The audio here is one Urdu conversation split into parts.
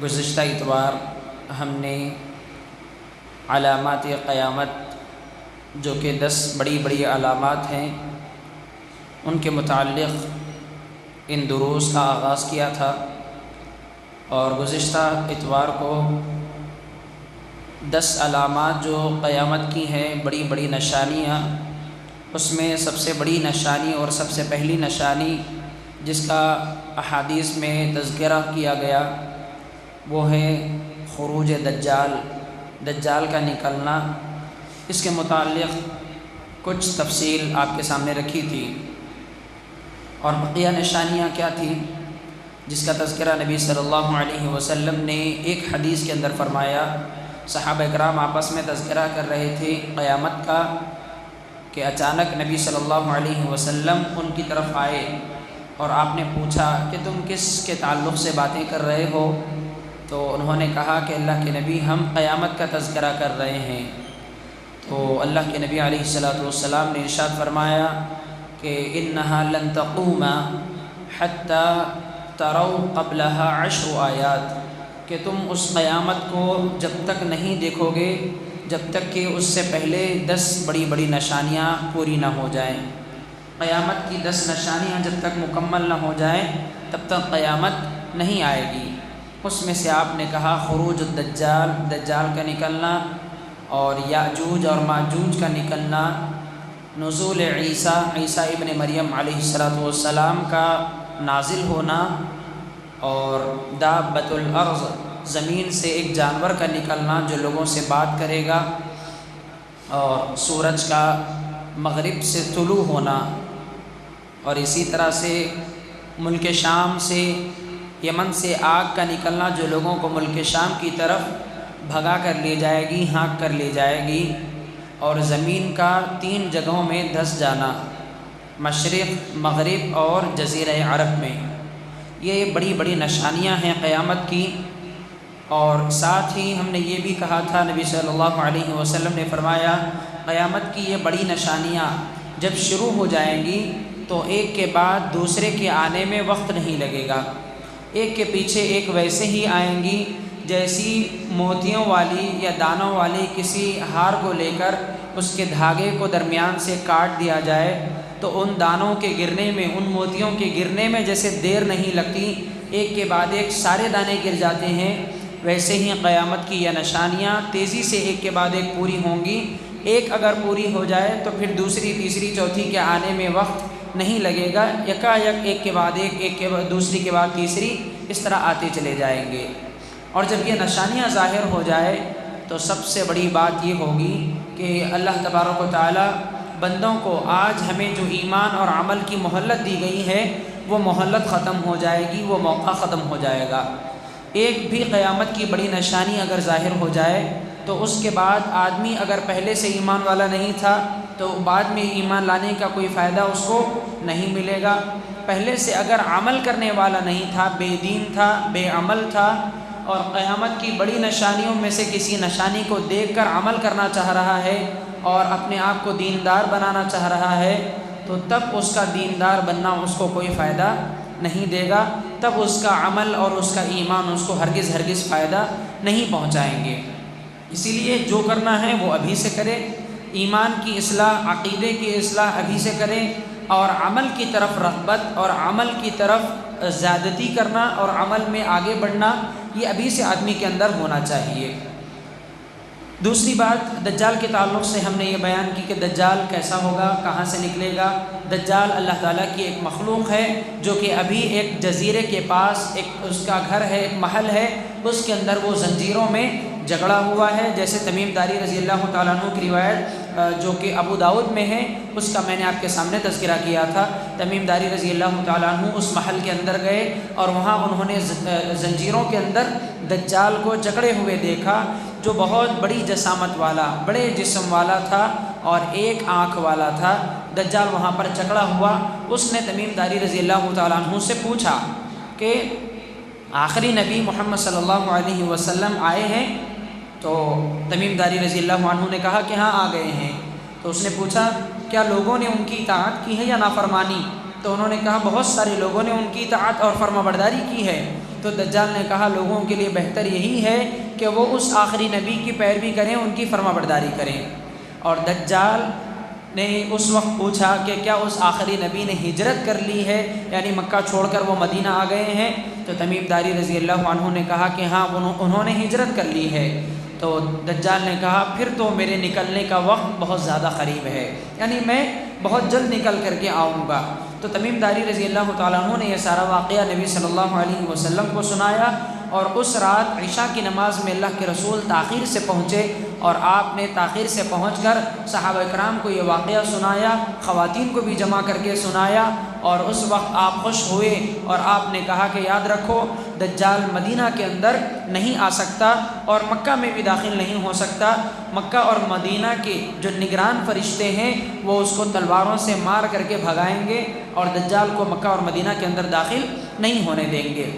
گزشتہ اتوار ہم نے علامات قیامت جو کہ 10 بڑی بڑی علامات ہیں ان کے متعلق ان دروس کا آغاز کیا تھا، اور گزشتہ اتوار کو 10 علامات جو قیامت کی ہیں، بڑی بڑی نشانیاں، اس میں سب سے بڑی نشانی اور سب سے پہلی نشانی جس کا احادیث میں تذکرہ کیا گیا وہ ہے خروج دجال کا نکلنا۔ اس کے متعلق کچھ تفصیل آپ کے سامنے رکھی تھی، اور بقیہ نشانیاں کیا تھی جس کا تذکرہ نبی صلی اللہ علیہ وسلم نے ایک حدیث کے اندر فرمایا۔ صحابہ کرام آپس میں تذکرہ کر رہے تھے قیامت کا کہ اچانک نبی صلی اللہ علیہ وسلم ان کی طرف آئے اور آپ نے پوچھا کہ تم کس کے تعلق سے باتیں کر رہے ہو؟ تو انہوں نے کہا کہ اللہ کے نبی ہم قیامت کا تذکرہ کر رہے ہیں۔ تو اللہ کے نبی علیہ الصلوۃ والسلام نے ارشاد فرمایا کہ انہا لن تقوم حتی تروا قبلها 10 آیات، کہ تم اس قیامت کو جب تک نہیں دیکھو گے جب تک کہ اس سے پہلے 10 بڑی بڑی نشانیاں پوری نہ ہو جائیں۔ قیامت کی 10 نشانیاں جب تک مکمل نہ ہو جائیں تب تک قیامت نہیں آئے گی۔ اس میں سے آپ نے کہا خروج دجال کا نکلنا، اور یاجوج اور ماجوج کا نکلنا، نزول عیسیٰ ابن مریم علیہ السلام کا نازل ہونا، اور دابۃ الارض زمین سے ایک جانور کا نکلنا جو لوگوں سے بات کرے گا، اور سورج کا مغرب سے طلوع ہونا، اور اسی طرح سے ملک شام سے یمن سے آگ کا نکلنا جو لوگوں کو ملک شام کی طرف بھگا کر لے جائے گی، ہانک کر لے جائے گی، اور زمین کا 3 جگہوں میں دھس جانا، مشرق، مغرب اور جزیرہ عرب میں۔ یہ بڑی بڑی نشانیاں ہیں قیامت کی، اور ساتھ ہی ہم نے یہ بھی کہا تھا، نبی صلی اللہ علیہ وسلم نے فرمایا قیامت کی یہ بڑی نشانیاں جب شروع ہو جائیں گی تو ایک کے بعد دوسرے کے آنے میں وقت نہیں لگے گا، ایک کے پیچھے ایک ویسے ہی آئیں گی جیسی موتیوں والی یا دانوں والی کسی ہار کو لے کر اس کے دھاگے کو درمیان سے کاٹ دیا جائے تو ان دانوں کے گرنے میں، ان موتیوں کے گرنے میں جیسے دیر نہیں لگتی، ایک کے بعد ایک سارے دانے گر جاتے ہیں، ویسے ہی قیامت کی یہ نشانیاں تیزی سے ایک کے بعد ایک پوری ہوں گی۔ ایک اگر پوری ہو جائے تو پھر دوسری، تیسری، چوتھی کے آنے میں وقت نہیں لگے گا، یکایک ایک کے بعد ایک کے بعد دوسری کے بعد تیسری، اس طرح آتے چلے جائیں گے۔ اور جب یہ نشانیاں ظاہر ہو جائے تو سب سے بڑی بات یہ ہوگی کہ اللہ تبارک و تعالی بندوں کو آج ہمیں جو ایمان اور عمل کی مہلت دی گئی ہے وہ مہلت ختم ہو جائے گی، وہ موقع ختم ہو جائے گا۔ ایک بھی قیامت کی بڑی نشانی اگر ظاہر ہو جائے تو اس کے بعد آدمی اگر پہلے سے ایمان والا نہیں تھا تو بعد میں ایمان لانے کا کوئی فائدہ اس کو نہیں ملے گا۔ پہلے سے اگر عمل کرنے والا نہیں تھا، بے دین تھا، بے عمل تھا، اور قیامت کی بڑی نشانیوں میں سے کسی نشانی کو دیکھ کر عمل کرنا چاہ رہا ہے اور اپنے آپ کو دیندار بنانا چاہ رہا ہے، تو تب اس کا دیندار بننا اس کو کوئی فائدہ نہیں دے گا، تب اس کا عمل اور اس کا ایمان اس کو ہرگز فائدہ نہیں پہنچائیں گے۔ اسی لیے جو کرنا ہے وہ ابھی سے کرے، ایمان کی اصلاح، عقیدے کی اصلاح ابھی سے کرے، اور عمل کی طرف رغبت اور عمل کی طرف زیادتی کرنا اور عمل میں آگے بڑھنا یہ ابھی سے آدمی کے اندر ہونا چاہیے۔ دوسری بات دجال کے تعلق سے ہم نے یہ بیان کی کہ دجال کیسا ہوگا، کہاں سے نکلے گا۔ دجال اللہ تعالیٰ کی ایک مخلوق ہے جو کہ ابھی ایک جزیرے کے پاس ایک اس کا گھر ہے، ایک محل ہے، اس کے اندر وہ زنجیروں میں جگڑا ہوا ہے، جیسے تمیم داری رضی اللہ تعالیٰ عنہ کی روایت جو کہ ابو داؤد میں ہے، اس کا میں نے آپ کے سامنے تذکرہ کیا تھا۔ تمیم داری رضی اللہ تعالیٰ عنہ اس محل کے اندر گئے اور وہاں انہوں نے زنجیروں کے اندر دجال کو جکڑے ہوئے دیکھا، جو بہت بڑی جسامت والا، بڑے جسم والا تھا اور ایک آنکھ والا تھا۔ دجال وہاں پر جکڑا ہوا، اس نے تمیم داری رضی اللہ تعالیٰ عنہ سے پوچھا کہ آخری نبی محمد صلی اللہ علیہ وسلم آئے ہیں؟ تو تمیم داری رضی اللہ عنہ نے کہا کہ ہاں آ گئے ہیں۔ تو اس نے پوچھا کیا لوگوں نے ان کی اطاعت کی ہے یا نافرمانی؟ تو انہوں نے کہا بہت سارے لوگوں نے ان کی اطاعت اور فرما برداری کی ہے۔ تو دجال نے کہا لوگوں کے لیے بہتر یہی ہے کہ وہ اس آخری نبی کی پیروی کریں، ان کی فرما برداری کریں۔ اور دجال نے اس وقت پوچھا کہ کیا اس آخری نبی نے ہجرت کر لی ہے، یعنی مکہ چھوڑ کر وہ مدینہ آ گئے ہیں؟ تو تمیم داری رضی اللہ عنہ نے کہا کہ ہاں انہوں نے ہجرت کر لی ہے۔ تو دجال نے کہا پھر تو میرے نکلنے کا وقت بہت زیادہ قریب ہے، یعنی میں بہت جلد نکل کر کے آؤں گا۔ تو تمیم داری رضی اللہ تعالیٰ عنہ نے یہ سارا واقعہ نبی صلی اللہ علیہ وسلم کو سنایا، اور اس رات عشاء کی نماز میں اللہ کے رسول تاخیر سے پہنچے، اور آپ نے تاخیر سے پہنچ کر صحابہ کرام کو یہ واقعہ سنایا، خواتین کو بھی جمع کر کے سنایا، اور اس وقت آپ خوش ہوئے اور آپ نے کہا کہ یاد رکھو دجال مدینہ کے اندر نہیں آ سکتا اور مکہ میں بھی داخل نہیں ہو سکتا۔ مکہ اور مدینہ کے جو نگران فرشتے ہیں وہ اس کو تلواروں سے مار کر کے بھگائیں گے، اور دجال کو مکہ اور مدینہ کے اندر داخل نہیں ہونے دیں گے۔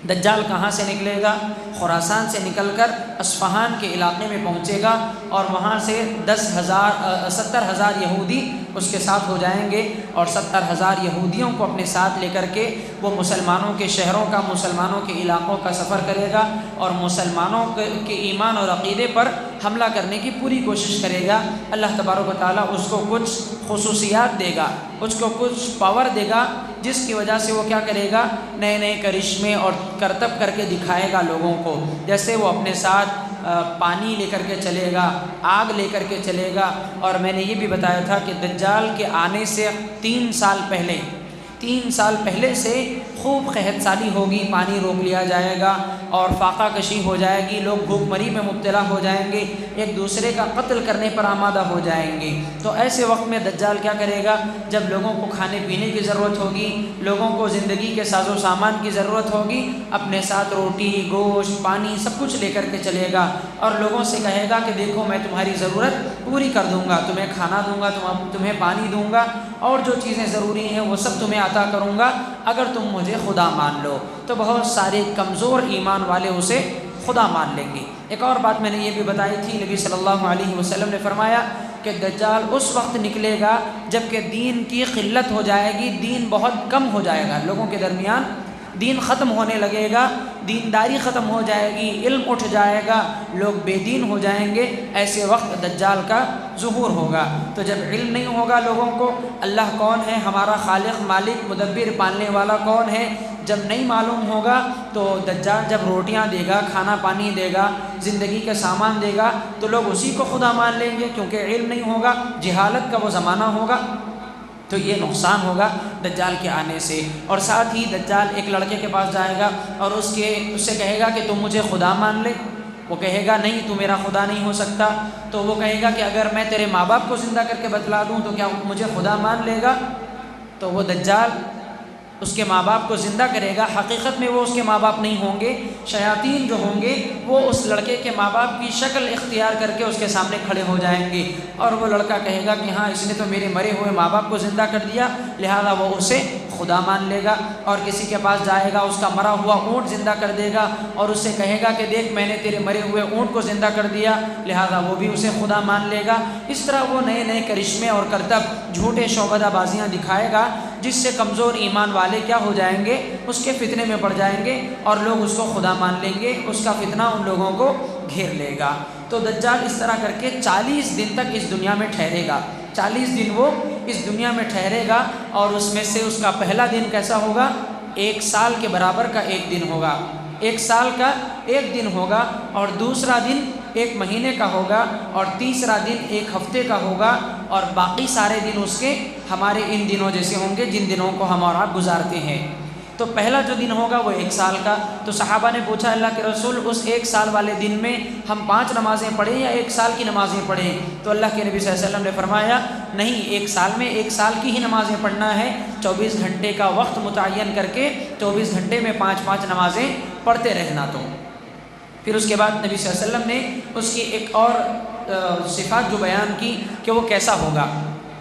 دجال کہاں سے نکلے گا؟ خراسان سے نکل کر اصفہان کے علاقے میں پہنچے گا، اور وہاں سے 70,000 یہودی اس کے ساتھ ہو جائیں گے، اور 70,000 یہودیوں کو اپنے ساتھ لے کر کے وہ مسلمانوں کے شہروں کا، مسلمانوں کے علاقوں کا سفر کرے گا، اور مسلمانوں کے ایمان اور عقیدے پر حملہ کرنے کی پوری کوشش کرے گا۔ اللہ تبارک و تعالیٰ اس کو کچھ خصوصیات دے گا، اس کو کچھ پاور دے گا، جس کی وجہ سے وہ کیا کرے گا؟ نئے نئے کرشمے اور کرتب کر کے دکھائے گا لوگوں کو۔ جیسے وہ اپنے ساتھ پانی لے کر کے چلے گا، آگ لے کر کے چلے گا، اور میں نے یہ بھی بتایا تھا کہ دجال کے آنے سے 3 سال پہلے سے خوب قحط سالی ہوگی، پانی روک لیا جائے گا اور فاقہ کشی ہو جائے گی، لوگ بھوک مری میں مبتلا ہو جائیں گے، ایک دوسرے کا قتل کرنے پر آمادہ ہو جائیں گے۔ تو ایسے وقت میں دجال کیا کرے گا؟ جب لوگوں کو کھانے پینے کی ضرورت ہوگی، لوگوں کو زندگی کے ساز و سامان کی ضرورت ہوگی، اپنے ساتھ روٹی، گوشت، پانی سب کچھ لے کر کے چلے گا، اور لوگوں سے کہے گا کہ دیکھو میں تمہاری ضرورت پوری کر دوں گا، تمہیں کھانا دوں گا، تمہیں پانی دوں گا، اور جو چیزیں ضروری ہیں وہ سب تمہیں عطا کروں گا اگر تم مجھے خدا مان لو۔ تو بہت سارے کمزور ایمان والے اسے خدا مان لیں گے۔ ایک اور بات میں نے یہ بھی بتائی تھی، نبی صلی اللہ علیہ وسلم نے فرمایا کہ دجال اس وقت نکلے گا جب کہ دین کی قلت ہو جائے گی، دین بہت کم ہو جائے گا، لوگوں کے درمیان دین ختم ہونے لگے گا، دینداری ختم ہو جائے گی، علم اٹھ جائے گا، لوگ بے دین ہو جائیں گے، ایسے وقت دجال کا ظہور ہوگا۔ تو جب علم نہیں ہوگا لوگوں کو اللہ کون ہے، ہمارا خالق، مالک، مدبر، پالنے والا کون ہے، جب نہیں معلوم ہوگا تو دجال جب روٹیاں دے گا، کھانا پانی دے گا، زندگی کا سامان دے گا، تو لوگ اسی کو خدا مان لیں گے، کیونکہ علم نہیں ہوگا، جہالت کا وہ زمانہ ہوگا۔ تو یہ نقصان ہوگا دجال کے آنے سے۔ اور ساتھ ہی دجال ایک لڑکے کے پاس جائے گا اور اس سے کہے گا کہ تم مجھے خدا مان لے۔ وہ کہے گا نہیں، تو میرا خدا نہیں ہو سکتا۔ تو وہ کہے گا کہ اگر میں تیرے ماں باپ کو زندہ کر کے بتلا دوں تو کیا مجھے خدا مان لے گا؟ تو وہ دجال اس کے ماں باپ کو زندہ کرے گا، حقیقت میں وہ اس کے ماں باپ نہیں ہوں گے، شیاطین جو ہوں گے وہ اس لڑکے کے ماں باپ کی شکل اختیار کر کے اس کے سامنے کھڑے ہو جائیں گے، اور وہ لڑکا کہے گا کہ ہاں اس نے تو میرے مرے ہوئے ماں باپ کو زندہ کر دیا، لہذا وہ اسے خدا مان لے گا۔ اور کسی کے پاس جائے گا، اس کا مرا ہوا اونٹ زندہ کر دے گا اور اس سے کہے گا کہ دیکھ میں نے تیرے مرے ہوئے اونٹ کو زندہ کر دیا، لہذا وہ بھی اسے خدا مان لے گا۔ اس طرح وہ نئے نئے کرشمے اور کرتب، جھوٹے شعبدہ بازیاں دکھائے گا، جس سے کمزور ایمان والے کیا ہو جائیں گے؟ اس کے فتنے میں پڑ جائیں گے اور لوگ اس کو خدا مان لیں گے، اس کا فتنہ ان لوگوں کو گھیر لے گا۔ تو دجال اس طرح کر کے 40 دن تک اس دنیا میں ٹھہرے گا، 40 دن وہ اس دنیا میں ٹھہرے گا، اور اس میں سے اس کا پہلا دن کیسا ہوگا؟ 1 سال کے برابر کا 1 دن ہوگا، 1 سال کا 1 دن ہوگا، اور دوسرا دن 1 مہینے کا ہوگا، اور تیسرا دن 1 ہفتے کا ہوگا، اور باقی سارے دن اس کے ہمارے ان دنوں جیسے ہوں گے جن دنوں کو ہم اور آپ گزارتے ہیں۔ تو پہلا جو دن ہوگا وہ 1 سال کا۔ تو صحابہ نے پوچھا اللہ کے رسول اس 1 سال والے دن میں ہم 5 نمازیں پڑھیں یا 1 سال کی نمازیں پڑھیں؟ تو اللہ کے نبی صلی اللہ علیہ وسلم نے فرمایا نہیں، 1 سال میں 1 سال کی ہی نمازیں پڑھنا ہے، 24 گھنٹے کا وقت متعین کر کے 24 گھنٹے میں 5 نمازیں پڑھتے رہنا۔ تو پھر اس کے بعد نبی صلی اللہ علیہ وسلم نے اس کی ایک اور صفات جو بیان کی کہ وہ کیسا ہوگا،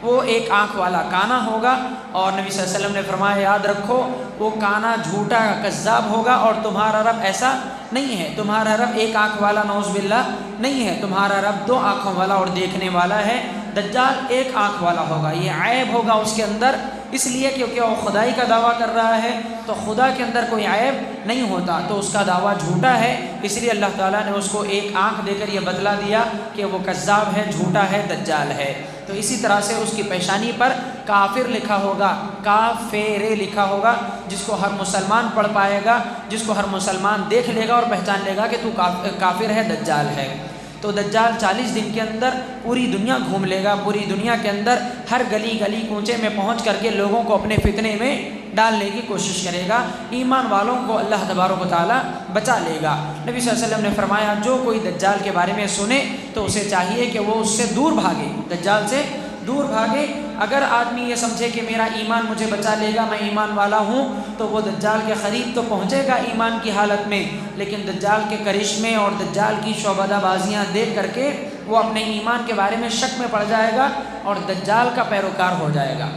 وہ 1 آنکھ والا کانا ہوگا، اور نبی صلی اللہ علیہ وسلم نے فرمایا یاد رکھو وہ کانا جھوٹا کذاب ہوگا، اور تمہارا رب ایسا نہیں ہے، تمہارا رب 1 آنکھ والا نعوذ باللہ نہیں ہے، تمہارا رب 2 آنکھوں والا اور دیکھنے والا ہے۔ دجال ایک آنکھ والا ہوگا، یہ عیب ہوگا اس کے اندر، اس لیے کیونکہ وہ خدائی کا دعویٰ کر رہا ہے، تو خدا کے اندر کوئی عیب نہیں ہوتا، تو اس کا دعویٰ جھوٹا ہے، اس لیے اللہ تعالیٰ نے اس کو ایک آنکھ دے کر یہ بدلا دیا کہ وہ کذاب ہے، جھوٹا ہے، دجال ہے۔ تو اسی طرح سے اس کی پیشانی پر کافر لکھا ہوگا، کافر لکھا ہوگا، جس کو ہر مسلمان پڑھ پائے گا، جس کو ہر مسلمان دیکھ لے گا اور پہچان لے گا کہ تو کافر ہے، دجال ہے۔ تو دجال 40 دن کے اندر پوری دنیا گھوم لے گا، پوری دنیا کے اندر ہر گلی گلی کوچے میں پہنچ کر کے لوگوں کو اپنے فتنے میں ڈالنے کی کوشش کرے گا، ایمان والوں کو اللہ تبارک و تعالیٰ بچا لے گا۔ نبی صلی اللہ علیہ وسلم نے فرمایا جو کوئی دجال کے بارے میں سنے تو اسے چاہیے کہ وہ اس سے دور بھاگے، دجال سے دور بھاگے۔ اگر آدمی یہ سمجھے کہ میرا ایمان مجھے بچا لے گا، میں ایمان والا ہوں، تو وہ دجال کے قریب تو پہنچے گا ایمان کی حالت میں، لیکن دجال کے کرشمے اور دجال کی شعبدہ بازیاں دیکھ کر کے وہ اپنے ایمان کے بارے میں شک میں پڑ جائے گا اور دجال کا پیروکار ہو جائے گا۔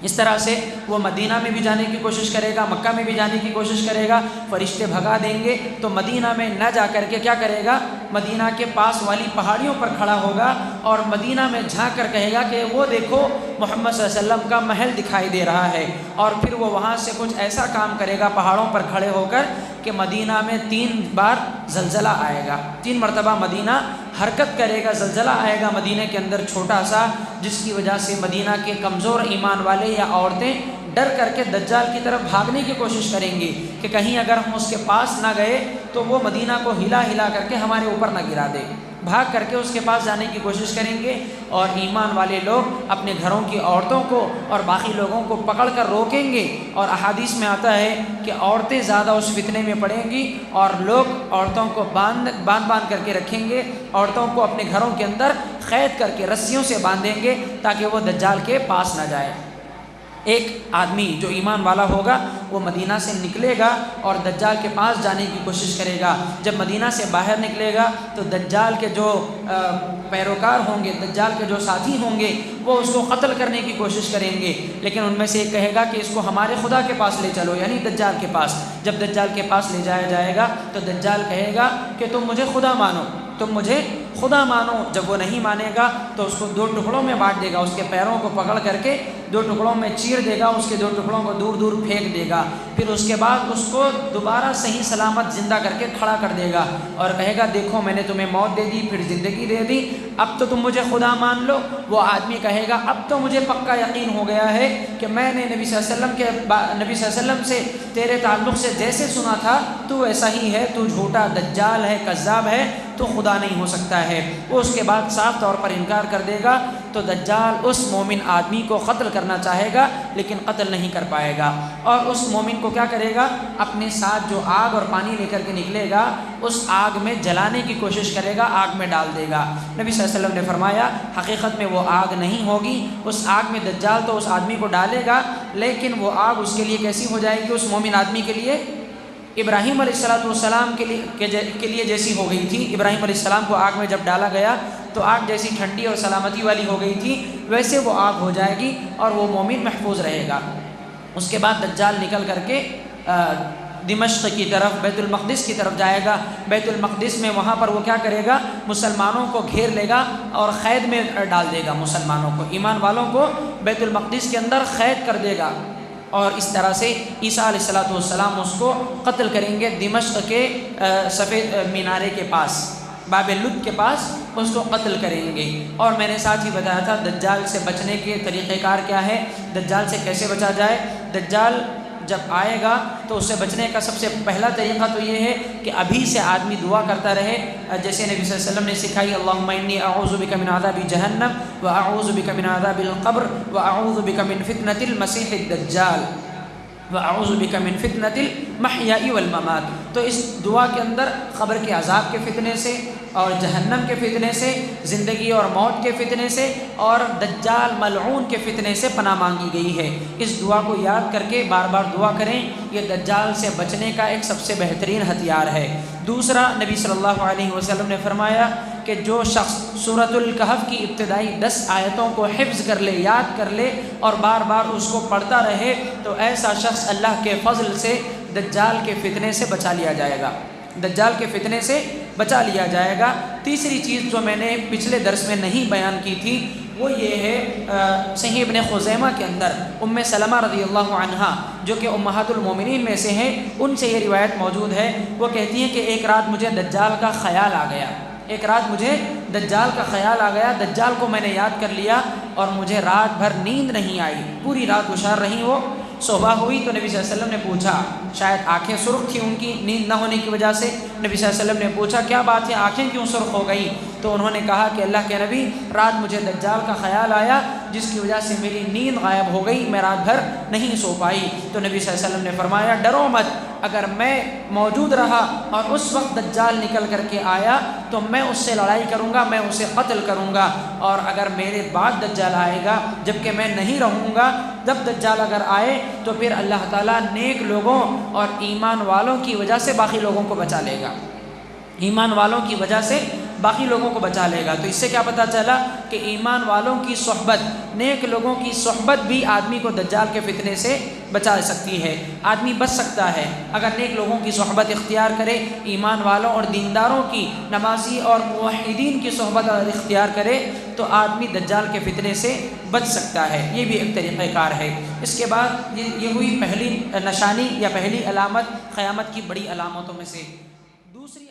اس طرح سے وہ مدینہ میں بھی جانے کی کوشش کرے گا، مکہ میں بھی جانے کی کوشش کرے گا، فرشتے بھگا دیں گے تو مدینہ میں نہ جا کر کے کیا کرے گا، مدینہ کے پاس والی پہاڑیوں پر کھڑا ہوگا اور مدینہ میں جھانک کر کہے گا کہ وہ دیکھو محمد صلی اللہ علیہ وسلم کا محل دکھائی دے رہا ہے، اور پھر وہ وہاں سے کچھ ایسا کام کرے گا پہاڑوں پر کھڑے ہو کر کہ مدینہ میں 3 بار زلزلہ آئے گا، 3 مرتبہ مدینہ حرکت کرے گا، زلزلہ آئے گا مدینہ کے اندر چھوٹا سا، جس کی وجہ سے مدینہ کے کمزور ایمان والے یا عورتیں ڈر کر کے دجال کی طرف بھاگنے کی کوشش کریں گی کہ کہیں اگر ہم اس کے پاس نہ گئے تو وہ مدینہ کو ہلا ہلا کر کے ہمارے اوپر نہ گرا دے، بھاگ کر کے اس کے پاس جانے کی کوشش کریں گے، اور ایمان والے لوگ اپنے گھروں کی عورتوں کو اور باقی لوگوں کو پکڑ کر روکیں گے، اور احادیث میں آتا ہے کہ عورتیں زیادہ اس فتنے میں پڑیں گی اور لوگ عورتوں کو باندھ کر کے رکھیں گے، عورتوں کو اپنے گھروں کے اندر قید کر کے رسیوں سے باندھیں گے تاکہ وہ دجال کے پاس نہ جائے۔ ایک آدمی جو ایمان والا ہوگا وہ مدینہ سے نکلے گا اور دجال کے پاس جانے کی کوشش کرے گا، جب مدینہ سے باہر نکلے گا تو دجال کے جو پیروکار ہوں گے، دجال کے جو ساتھی ہوں گے، وہ اس کو قتل کرنے کی کوشش کریں گے، لیکن ان میں سے ایک کہے گا کہ اس کو ہمارے خدا کے پاس لے چلو، یعنی دجال کے پاس۔ جب دجال کے پاس لے جایا جائے گا تو دجال کہے گا کہ تم مجھے خدا مانو، تم مجھے خدا مانو۔ جب وہ نہیں مانے گا تو اس کو 2 ٹکڑوں میں بانٹ دے گا، اس کے پیروں کو پکڑ کر کے 2 ٹکڑوں میں چیر دے گا، اس کے 2 ٹکڑوں کو دور دور پھینک دے گا، پھر اس کے بعد اس کو دوبارہ صحیح سلامت زندہ کر کے کھڑا کر دے گا اور کہے گا دیکھو میں نے تمہیں موت دے دی، پھر زندگی دے دی، اب تو تم مجھے خدا مان لو۔ وہ آدمی کہے گا اب تو مجھے پکا یقین ہو گیا ہے کہ میں نے نبی صلی اللہ علیہ وسلم سے تیرے تعلق سے جیسے سنا تھا تو ویسا ہی ہے، تو جھوٹا دجال ہے، کذاب ہے، تو خدا نہیں ہو سکتا ہے۔ وہ اس کے بعد صاف طور پر انکار کر دے گا تو دجال اس مومن آدمی کو قتل کرنا چاہے گا لیکن قتل نہیں کر پائے گا، اور اس مومن کو کیا کرے گا، اپنے ساتھ جو آگ اور پانی لے کر کے نکلے گا اس آگ میں جلانے کی کوشش کرے گا، آگ میں ڈال دے گا۔ نبی صلی اللہ علیہ وسلم نے فرمایا حقیقت میں وہ آگ نہیں ہوگی، اس آگ میں دجال تو اس آدمی کو ڈالے گا لیکن وہ آگ اس کے لیے کیسی ہو جائے گی، اس مومن آدمی کے لیے ابراہیم علیہ السلام کے لیے جیسی ہو گئی تھی۔ ابراہیم علیہ السلام کو آگ میں جب ڈالا گیا تو آگ جیسی ٹھنڈی اور سلامتی والی ہو گئی تھی، ویسے وہ آگ ہو جائے گی اور وہ مومن محفوظ رہے گا۔ اس کے بعد دجال نکل کر کے دمشق کی طرف، بیت المقدس کی طرف جائے گا۔ بیت المقدس میں وہاں پر وہ کیا کرے گا، مسلمانوں کو گھیر لے گا اور قید میں ڈال دے گا، مسلمانوں کو، ایمان والوں کو بیت المقدس کے اندر قید کر دے گا، اور اس طرح سے عیسیٰ علیہ السلام اس کو قتل کریں گے دمشق کے سفید مینارے کے پاس، باب لد کے پاس اس کو قتل کریں گے۔ اور میں نے ساتھ ہی بتایا تھا دجال سے بچنے کے طریقہ کار کیا ہے، دجال سے کیسے بچا جائے۔ دجال جب آئے گا تو اس سے بچنے کا سب سے پہلا طریقہ تو یہ ہے کہ ابھی سے آدمی دعا کرتا رہے، جیسے نبی صلی اللہ علیہ وسلم نے سکھائی اللہم انی اعوذ بک من عذاب جہنم واعوذ بک من عذاب القبر واعوذ بک من فتنة المسیح الدجال واعوذ بک من فتنة المحیاء والممات۔ تو اس دعا کے اندر قبر کے عذاب کے فتنے سے اور جہنم کے فتنے سے، زندگی اور موت کے فتنے سے اور دجال ملعون کے فتنے سے پناہ مانگی گئی ہے۔ اس دعا کو یاد کر کے بار بار دعا کریں، یہ دجال سے بچنے کا ایک سب سے بہترین ہتھیار ہے۔ دوسرا، نبی صلی اللہ علیہ وسلم نے فرمایا کہ جو شخص سورۃ الکہف کی ابتدائی 10 آیتوں کو حفظ کر لے، یاد کر لے اور بار بار اس کو پڑھتا رہے تو ایسا شخص اللہ کے فضل سے دجال کے فتنے سے بچا لیا جائے گا، دجال کے فتنے سے بچا لیا جائے گا۔ تیسری چیز جو میں نے پچھلے درس میں نہیں بیان کی تھی وہ یہ ہے صحیح ابن خزیمہ کے اندر ام سلمہ رضی اللہ عنہا جو کہ امہات المومنین میں سے ہیں، ان سے یہ روایت موجود ہے۔ وہ کہتی ہیں کہ ایک رات مجھے دجال کا خیال آ گیا، ایک رات مجھے دجال کا خیال آ گیا، دجال کو میں نے یاد کر لیا اور مجھے رات بھر نیند نہیں آئی، پوری رات ہوشیار رہی وہ۔ صبح ہوئی تو نبی صلی اللہ علیہ وسلم نے پوچھا، شاید آنکھیں سرخ تھیں ان کی نیند نہ ہونے کی وجہ سے، نبی صلی اللہ علیہ وسلم نے پوچھا کیا بات ہے، آنکھیں کیوں سرخ ہو گئی؟ تو انہوں نے کہا کہ اللہ کے نبی، رات مجھے دجال کا خیال آیا جس کی وجہ سے میری نیند غائب ہو گئی، میں رات بھر نہیں سو پائی۔ تو نبی صلی اللہ علیہ وسلم نے فرمایا ڈرو مت، اگر میں موجود رہا اور اس وقت دجال نکل کر کے آیا تو میں اس سے لڑائی کروں گا، میں اسے قتل کروں گا، اور اگر میرے بعد دجال آئے گا جبکہ میں نہیں رہوں گا، جب دجال اگر آئے تو پھر اللہ تعالیٰ نیک لوگوں اور ایمان والوں کی وجہ سے باقی لوگوں کو بچا لے گا، ایمان والوں کی وجہ سے باقی لوگوں کو بچا لے گا۔ تو اس سے کیا پتہ چلا کہ ایمان والوں کی صحبت، نیک لوگوں کی صحبت بھی آدمی کو دجال کے فتنے سے بچا سکتی ہے، آدمی بچ سکتا ہے اگر نیک لوگوں کی صحبت اختیار کرے، ایمان والوں اور دینداروں کی، نمازی اور موحدین کی صحبت اگر اختیار کرے تو آدمی دجال کے فتنے سے بچ سکتا ہے۔ یہ بھی ایک طریقہ کار ہے۔ اس کے بعد یہ ہوئی پہلی نشانی یا پہلی علامت قیامت کی بڑی علامتوں میں سے۔ دوسری